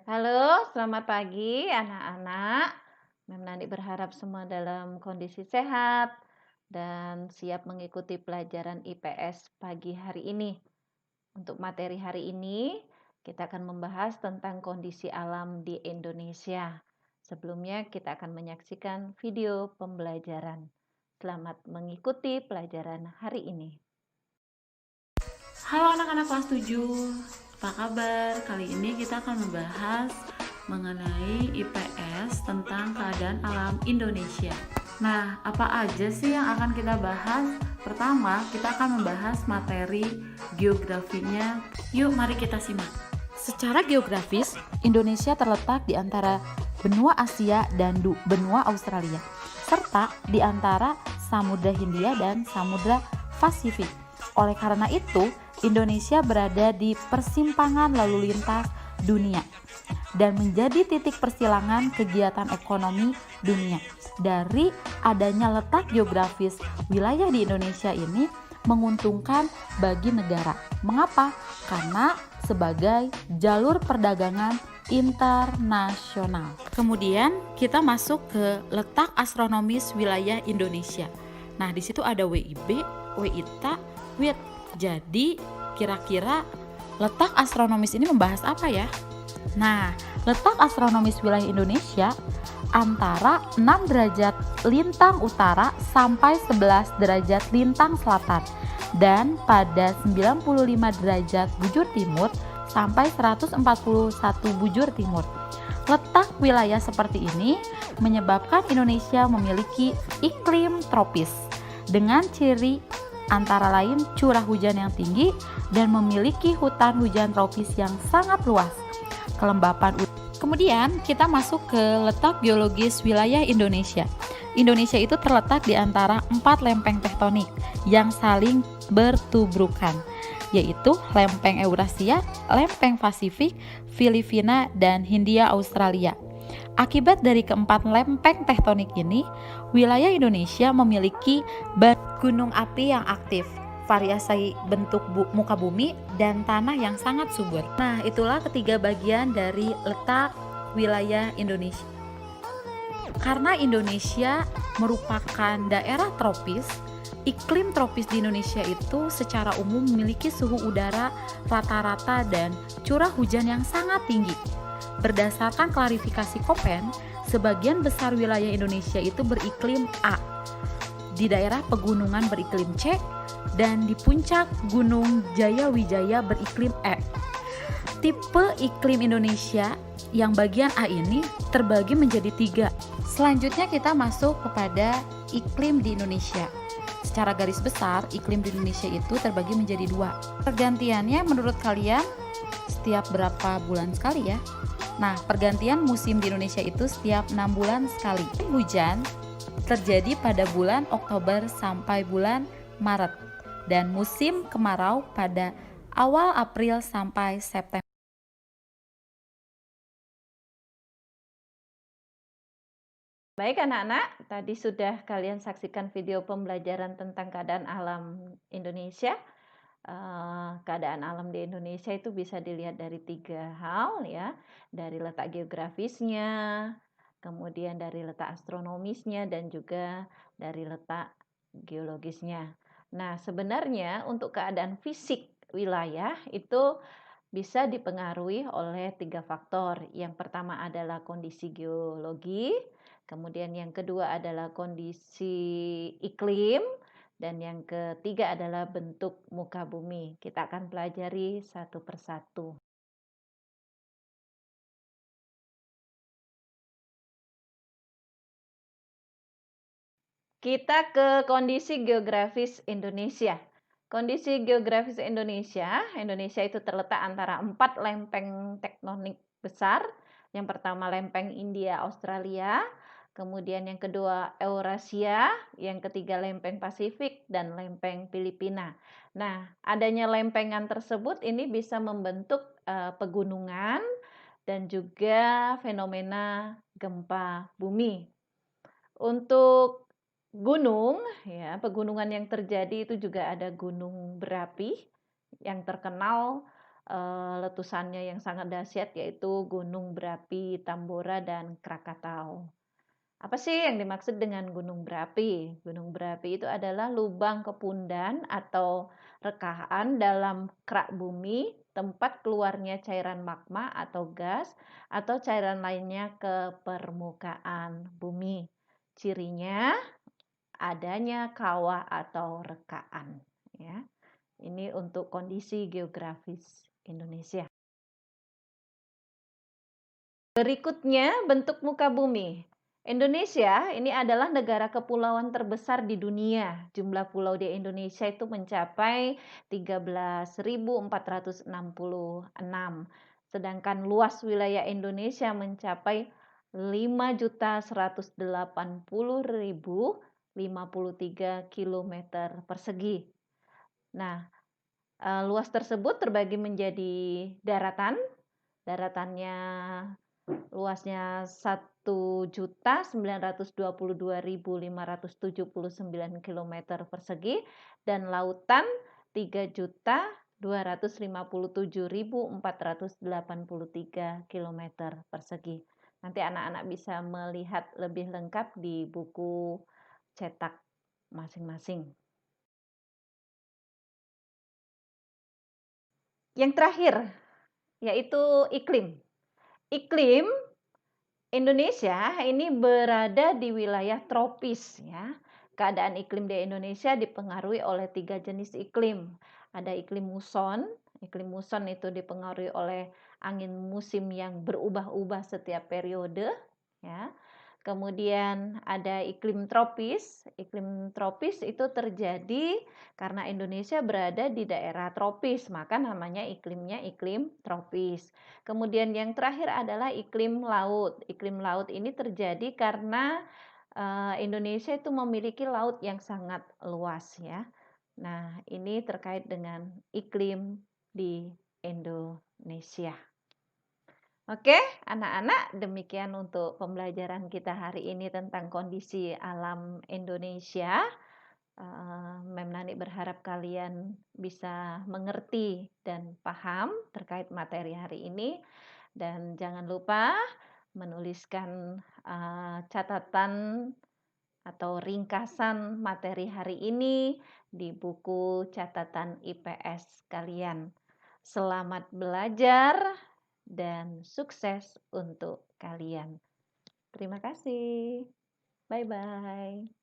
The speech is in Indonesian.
Halo, selamat pagi anak-anak. Mem Nani berharap semua dalam kondisi sehat dan siap mengikuti pelajaran IPS pagi hari ini. Untuk materi hari ini, kita akan membahas tentang kondisi alam di Indonesia. Sebelumnya, kita akan menyaksikan video pembelajaran. Selamat mengikuti pelajaran hari ini. Halo anak-anak kelas 7, apa kabar? Kali ini kita akan membahas mengenai IPS tentang keadaan alam Indonesia. Nah, apa aja sih yang akan kita bahas? Pertama, kita akan membahas materi geografinya. Yuk, mari kita simak. Secara geografis, Indonesia terletak di antara benua Asia dan benua Australia, serta di antara Samudra Hindia dan Samudra Pasifik. Oleh karena itu, Indonesia berada di persimpangan lalu lintas dunia dan menjadi titik persilangan kegiatan ekonomi dunia. Dari adanya letak geografis wilayah di Indonesia ini menguntungkan bagi negara. Mengapa? Karena sebagai jalur perdagangan internasional. Kemudian kita masuk ke letak astronomis wilayah Indonesia. Nah, di situ ada WIB, WITA, WIT. Jadi, kira-kira letak astronomis ini membahas apa ya? Nah, letak astronomis wilayah Indonesia antara 6 derajat lintang utara sampai 11 derajat lintang selatan dan pada 95 derajat bujur timur sampai 141 bujur timur. Letak wilayah seperti ini menyebabkan Indonesia memiliki iklim tropis dengan ciri antara lain curah hujan yang tinggi dan memiliki hutan hujan tropis yang sangat luas. Kelembapan. Kemudian kita masuk ke letak geologis wilayah Indonesia. Indonesia itu terletak di antara 4 lempeng tektonik yang saling bertubrukan, yaitu lempeng Eurasia, lempeng Pasifik, Filipina, dan Hindia Australia. Akibat dari keempat lempeng tektonik ini, wilayah Indonesia memiliki gunung api yang aktif, variasi bentuk muka bumi, dan tanah yang sangat subur. Nah, itulah ketiga bagian dari letak wilayah Indonesia. Karena Indonesia merupakan daerah tropis, iklim tropis di Indonesia itu secara umum memiliki suhu udara rata-rata dan curah hujan yang sangat tinggi. Berdasarkan klarifikasi Koppen, sebagian besar wilayah Indonesia itu beriklim A, di daerah pegunungan beriklim C, dan di puncak Gunung Jayawijaya beriklim E. Tipe iklim Indonesia yang bagian A ini terbagi menjadi 3. Selanjutnya kita masuk kepada iklim di Indonesia. Secara garis besar, iklim di Indonesia itu terbagi menjadi 2. Pergantiannya menurut kalian setiap berapa bulan sekali ya? Nah, pergantian musim di Indonesia itu setiap 6 bulan sekali. Hujan terjadi pada bulan Oktober sampai bulan Maret dan musim kemarau pada awal April sampai September. Baik anak-anak, tadi sudah kalian saksikan video pembelajaran tentang keadaan alam Indonesia. Keadaan alam di Indonesia itu bisa dilihat dari 3 hal ya, dari letak geografisnya, kemudian dari letak astronomisnya, dan juga dari letak geologisnya. Nah, sebenarnya untuk keadaan fisik wilayah itu bisa dipengaruhi oleh 3 faktor. Yang pertama adalah kondisi geologi, kemudian yang kedua adalah kondisi iklim, dan yang ketiga adalah bentuk muka bumi. Kita akan pelajari satu persatu. Kita ke kondisi geografis Indonesia. Kondisi geografis Indonesia, Indonesia itu terletak antara 4 lempeng tektonik besar. Yang pertama lempeng India Australia, kemudian yang kedua Eurasia, yang ketiga lempeng Pasifik, dan lempeng Filipina. Nah, adanya lempengan tersebut ini bisa membentuk pegunungan dan juga fenomena gempa bumi. Untuk gunung, ya, pegunungan yang terjadi itu juga ada gunung berapi yang terkenal letusannya yang sangat dahsyat, yaitu gunung berapi Tambora dan Krakatau. Apa sih yang dimaksud dengan gunung berapi? Gunung berapi itu adalah lubang kepundan atau rekahan dalam kerak bumi, tempat keluarnya cairan magma atau gas atau cairan lainnya ke permukaan bumi. Cirinya adanya kawah atau rekaan, ya. Ini untuk kondisi geografis Indonesia. Berikutnya, bentuk muka bumi. Indonesia ini adalah negara kepulauan terbesar di dunia. Jumlah pulau di Indonesia itu mencapai 13.466. Sedangkan luas wilayah Indonesia mencapai 5.180.053 km persegi. Nah, luas tersebut terbagi menjadi daratan. Daratannya luasnya 1.922.579 km persegi dan lautan 3.257.483 km persegi. Nanti anak-anak bisa melihat lebih lengkap di buku cetak masing-masing. Yang terakhir yaitu iklim. Iklim Indonesia ini berada di wilayah tropis, ya. Keadaan iklim di Indonesia dipengaruhi oleh 3 jenis iklim. Ada iklim muson. Iklim muson itu dipengaruhi oleh angin musim yang berubah-ubah setiap periode, ya. Kemudian ada iklim tropis. Iklim tropis itu terjadi karena Indonesia berada di daerah tropis, maka namanya iklimnya iklim tropis. Kemudian yang terakhir adalah iklim laut. Iklim laut ini terjadi karena Indonesia itu memiliki laut yang sangat luas, ya. Nah, ini terkait dengan iklim di Indonesia. Oke, anak-anak, demikian untuk pembelajaran kita hari ini tentang kondisi alam Indonesia. Mem Nani berharap kalian bisa mengerti dan paham terkait materi hari ini. Dan jangan lupa menuliskan catatan atau ringkasan materi hari ini di buku catatan IPS kalian. Selamat belajar dan sukses untuk kalian. Terima kasih. Bye-bye.